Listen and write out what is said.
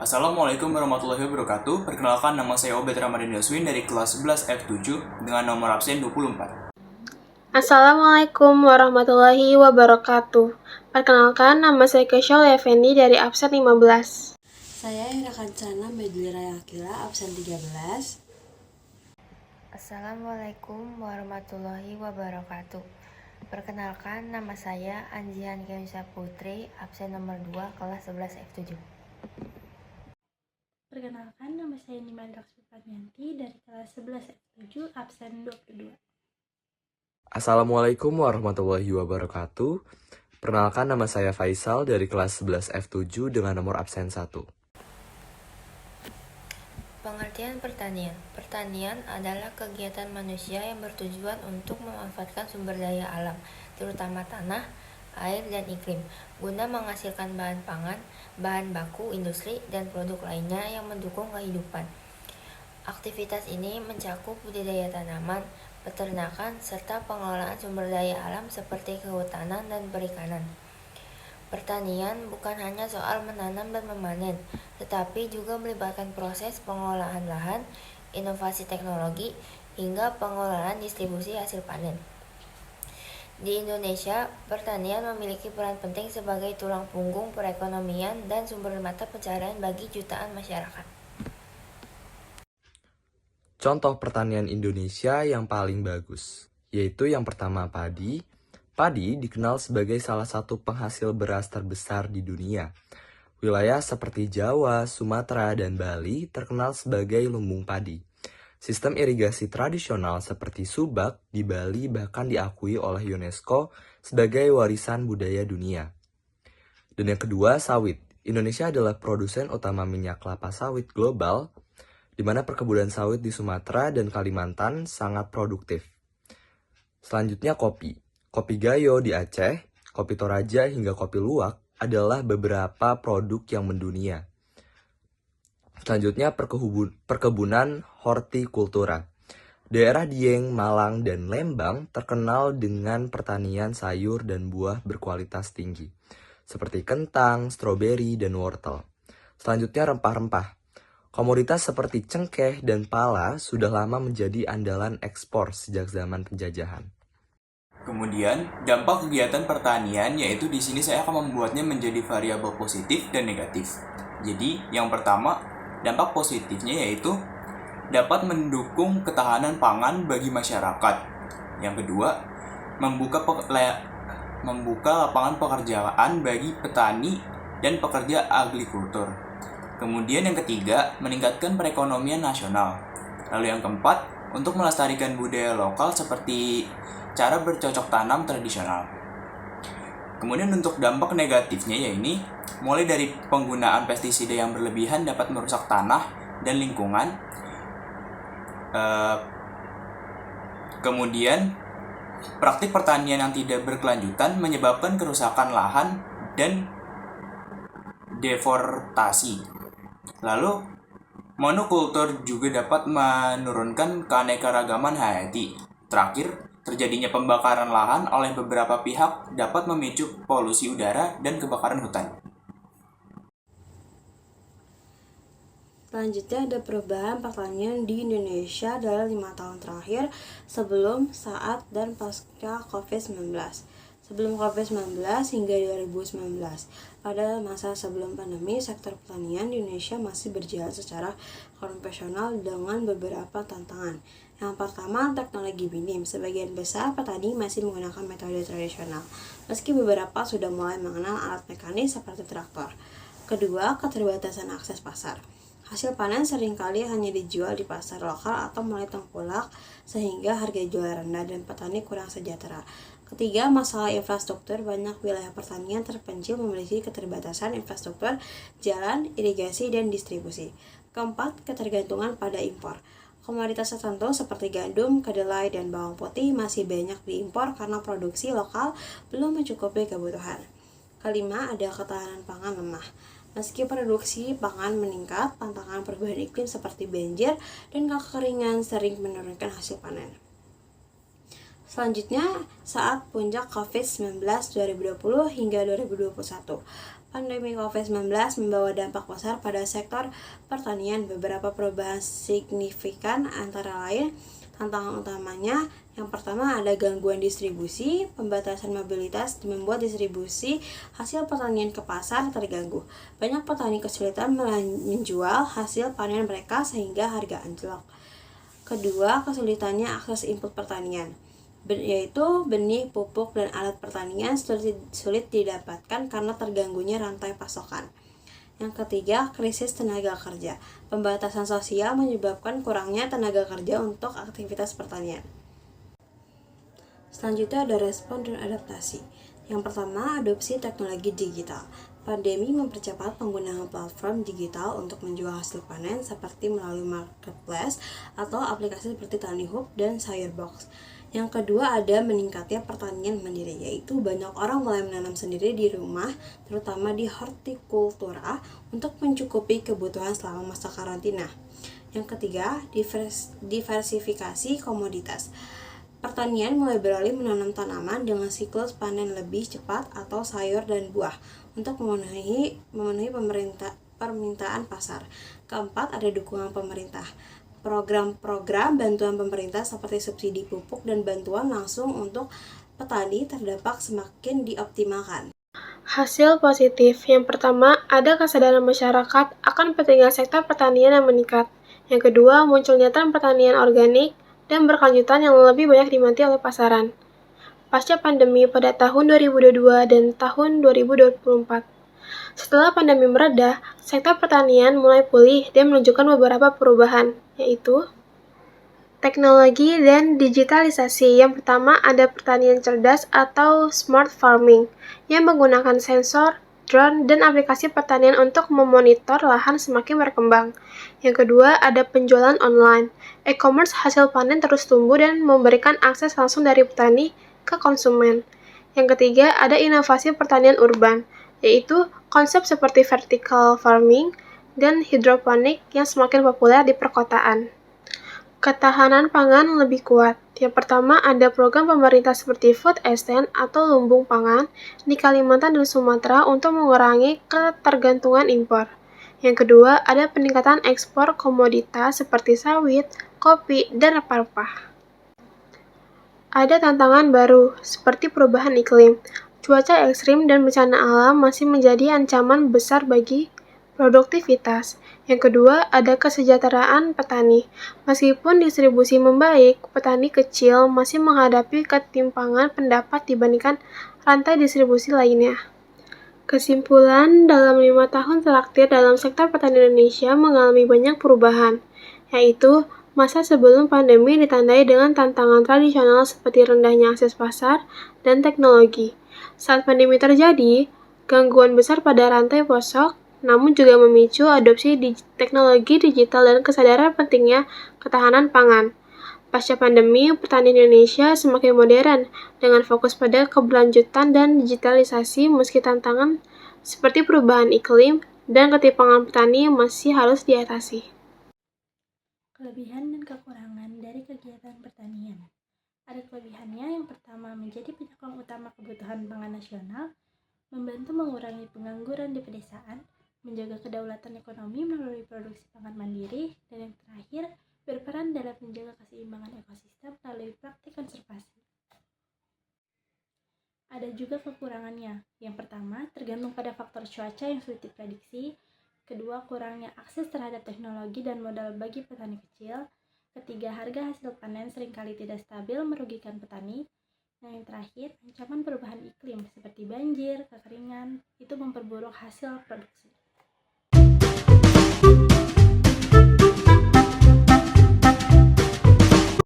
Assalamualaikum warahmatullahi wabarakatuh. Perkenalkan, nama saya Obed Ramadan Yaswin dari kelas 11 F7 dengan nomor absen 24. Assalamualaikum warahmatullahi wabarakatuh. Perkenalkan, nama saya Kesyol Effendi dari absen 15. Saya Ira Kancana Medlira Yakila, absen 13. Assalamualaikum warahmatullahi wabarakatuh. Perkenalkan, nama saya Anjihan Kemsa Putri, absen nomor 2, kelas 11 F7. Perkenalkan, nama saya Niman Raksmi Padmianti dari kelas 11 F7, absen 22. Assalamualaikum warahmatullahi wabarakatuh. Perkenalkan, nama saya Faisal dari kelas 11 F7 dengan nomor absen 1. Pengertian pertanian. Pertanian adalah kegiatan manusia yang bertujuan untuk memanfaatkan sumber daya alam, terutama tanah, air, dan iklim, guna menghasilkan bahan pangan, bahan baku industri, dan produk lainnya yang mendukung kehidupan. Aktivitas ini mencakup budidaya tanaman, peternakan, serta pengelolaan sumber daya alam seperti kehutanan dan perikanan. Pertanian bukan hanya soal menanam dan memanen, tetapi juga melibatkan proses pengolahan lahan, inovasi teknologi, hingga pengelolaan distribusi hasil panen. Di Indonesia, pertanian memiliki peran penting sebagai tulang punggung perekonomian dan sumber mata pencaharian bagi jutaan masyarakat. Contoh pertanian Indonesia yang paling bagus, yaitu yang pertama padi. Padi dikenal sebagai salah satu penghasil beras terbesar di dunia. Wilayah seperti Jawa, Sumatera, dan Bali terkenal sebagai lumbung padi. Sistem irigasi tradisional seperti subak di Bali bahkan diakui oleh UNESCO sebagai warisan budaya dunia. Dan yang kedua, sawit. Indonesia adalah produsen utama minyak kelapa sawit global, di mana perkebunan sawit di Sumatera dan Kalimantan sangat produktif. Selanjutnya kopi. Kopi Gayo di Aceh, kopi Toraja hingga kopi Luwak adalah beberapa produk yang mendunia. Selanjutnya perkebunan hortikultura. Daerah Dieng, Malang, dan Lembang terkenal dengan pertanian sayur dan buah berkualitas tinggi, seperti kentang, stroberi, dan wortel. Selanjutnya rempah-rempah. Komoditas seperti cengkeh dan pala sudah lama menjadi andalan ekspor sejak zaman penjajahan. Kemudian, dampak kegiatan pertanian yaitu di sini saya akan membuatnya menjadi variabel positif dan negatif. Jadi, yang pertama, dampak positifnya yaitu dapat mendukung ketahanan pangan bagi masyarakat. Yang kedua, membuka lapangan pekerjaan bagi petani dan pekerja agrikultur. Kemudian yang ketiga, meningkatkan perekonomian nasional. Lalu yang keempat, untuk melestarikan budaya lokal seperti cara bercocok tanam tradisional. Kemudian untuk dampak negatifnya yaitu mulai dari penggunaan pestisida yang berlebihan dapat merusak tanah dan lingkungan. Kemudian praktik pertanian yang tidak berkelanjutan menyebabkan kerusakan lahan dan deforestasi. Lalu monokultur juga dapat menurunkan keanekaragaman hayati. Terakhir, terjadinya pembakaran lahan oleh beberapa pihak dapat memicu polusi udara dan kebakaran hutan. Selanjutnya ada perubahan pertanian di Indonesia dalam 5 tahun terakhir sebelum, saat, dan pasca COVID-19. Sebelum COVID-19 hingga 2019, pada masa sebelum pandemi, sektor pertanian di Indonesia masih berjalan secara konvensional dengan beberapa tantangan. Yang pertama, teknologi minim. Sebagian besar petani masih menggunakan metode tradisional, meski beberapa sudah mulai mengenal alat mekanis seperti traktor. Kedua, keterbatasan akses pasar. Hasil panen seringkali hanya dijual di pasar lokal atau mulai tengkulak sehingga harga jual rendah dan petani kurang sejahtera. Ketiga, masalah infrastruktur. Banyak wilayah pertanian terpencil memiliki keterbatasan infrastruktur, jalan, irigasi, dan distribusi. Keempat, ketergantungan pada impor. Komoditas tertentu seperti gandum, kedelai, dan bawang putih masih banyak diimpor karena produksi lokal belum mencukupi kebutuhan. Kelima, ada ketahanan pangan lemah. Meski produksi pangan meningkat, tantangan perubahan iklim seperti banjir dan kekeringan sering menurunkan hasil panen. Selanjutnya, saat puncak COVID-19 2020 hingga 2021, Pandemi COVID-19 membawa dampak besar pada sektor pertanian. Beberapa perubahan signifikan antara lain tantangan utamanya yang pertama ada gangguan distribusi, pembatasan mobilitas membuat distribusi hasil pertanian ke pasar terganggu. Banyak petani kesulitan menjual hasil panen mereka sehingga harga anjlok. Kedua, kesulitannya akses input pertanian, yaitu benih, pupuk, dan alat pertanian sulit didapatkan karena terganggunya rantai pasokan. Yang ketiga, krisis tenaga kerja. Pembatasan sosial menyebabkan kurangnya tenaga kerja untuk aktivitas pertanian. Selanjutnya ada respon dan adaptasi. Yang pertama, adopsi teknologi digital. Pandemi mempercepat penggunaan platform digital untuk menjual hasil panen seperti melalui marketplace atau aplikasi seperti TaniHub dan Sayurbox. Yang kedua ada meningkatnya pertanian mandiri, yaitu banyak orang mulai menanam sendiri di rumah, terutama di hortikultura untuk mencukupi kebutuhan selama masa karantina. Yang ketiga, diversifikasi komoditas. Pertanian mulai beralih menanam tanaman dengan siklus panen lebih cepat atau sayur dan buah untuk memenuhi permintaan pasar. Keempat, ada dukungan pemerintah. Program-program bantuan pemerintah seperti subsidi pupuk dan bantuan langsung untuk petani terdampak semakin dioptimalkan. Hasil positif. Yang pertama, ada kesadaran masyarakat akan pentingnya sektor pertanian yang meningkat. Yang kedua, munculnya tren pertanian organik dan berkelanjutan yang lebih banyak diminati oleh pasaran. Pasca pandemi pada tahun 2022 dan tahun 2024. Setelah pandemi mereda, sektor pertanian mulai pulih dan menunjukkan beberapa perubahan, yaitu teknologi dan digitalisasi. Yang pertama ada pertanian cerdas atau smart farming yang menggunakan sensor, drone, dan aplikasi pertanian untuk memonitor lahan semakin berkembang. Yang kedua ada penjualan online. E-commerce hasil panen terus tumbuh dan memberikan akses langsung dari petani ke konsumen. Yang ketiga ada inovasi pertanian urban, yaitu konsep seperti vertical farming dan hidroponik yang semakin populer di perkotaan. Ketahanan pangan lebih kuat. Yang pertama ada program pemerintah seperti food estate atau lumbung pangan di Kalimantan dan Sumatera untuk mengurangi ketergantungan impor. Yang kedua ada peningkatan ekspor komoditas seperti sawit, kopi, dan rempah-rempah. Ada tantangan baru seperti perubahan iklim, cuaca ekstrim, dan bencana alam masih menjadi ancaman besar bagi produktivitas. Yang kedua, ada kesejahteraan petani. Meskipun distribusi membaik, petani kecil masih menghadapi ketimpangan pendapat dibandingkan rantai distribusi lainnya. Kesimpulan, dalam 5 tahun terakhir dalam sektor pertanian Indonesia mengalami banyak perubahan, yaitu masa sebelum pandemi ditandai dengan tantangan tradisional seperti rendahnya akses pasar dan teknologi. Saat pandemi terjadi, gangguan besar pada rantai pasok, namun juga memicu adopsi teknologi digital dan kesadaran pentingnya ketahanan pangan. Pasca pandemi, pertanian Indonesia semakin modern dengan fokus pada keberlanjutan dan digitalisasi meski tantangan seperti perubahan iklim dan ketimpangan petani masih harus diatasi. Kelebihan dan kekurangan dari kegiatan pertanian. Ada kelebihannya, yang pertama menjadi penyokong utama kebutuhan pangan nasional, membantu mengurangi pengangguran di pedesaan, menjaga kedaulatan ekonomi melalui produksi pangan mandiri, dan yang terakhir, berperan dalam menjaga keseimbangan ekosistem melalui praktik konservasi. Ada juga kekurangannya. Yang pertama, tergantung pada faktor cuaca yang sulit diprediksi. Kedua, kurangnya akses terhadap teknologi dan modal bagi petani kecil. Ketiga, harga hasil panen seringkali tidak stabil merugikan petani. Dan yang terakhir, ancaman perubahan iklim seperti banjir, kekeringan, itu memperburuk hasil produksi.